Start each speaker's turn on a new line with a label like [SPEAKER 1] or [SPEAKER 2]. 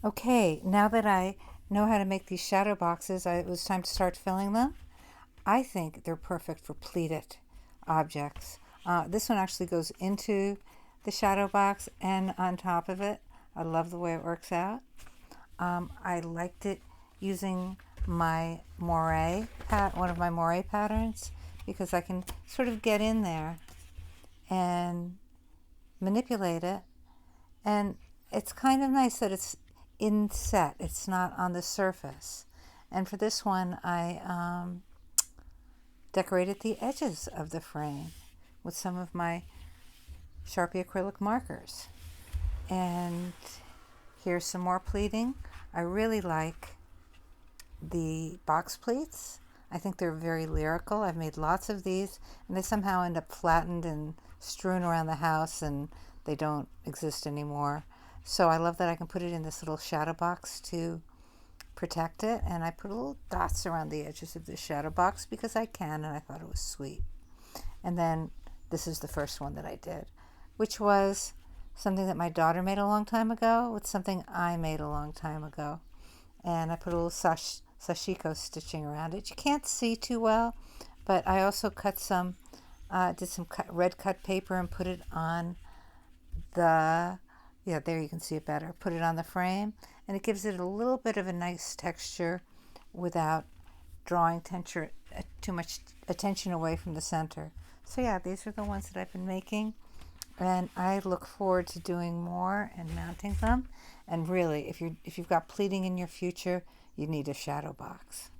[SPEAKER 1] Okay, now that I know how to make these shadow boxes, it was time to start filling them. I think they're perfect for pleated objects. This one actually goes into the shadow box and on top of it. I love the way it works out. I liked it using my one of my moire patterns, because I can sort of get in there and manipulate it. And it's kind of nice that it's inset, it's not on the surface. And for this one, I decorated the edges of the frame with some of my Sharpie acrylic markers. And here's some more pleating. I really like the box pleats. I think they're very lyrical. I've made lots of these, and they somehow end up flattened and strewn around the house, and they don't exist anymore. So I love that I can put it in this little shadow box to protect it, and I put little dots around the edges of this shadow box because I can, and I thought it was sweet. And then this is the first one that I did, which was something that my daughter made a long time ago with something I made a long time ago. And I put a little sashiko stitching around it. You can't see too well, but I also did some red cut paper and put it on yeah, there you can see it better. Put it on the frame, and it gives it a little bit of a nice texture without drawing too much attention away from the center. So yeah, these are the ones that I've been making, and I look forward to doing more and mounting them. And really, if you've got pleating in your future, you need a shadow box.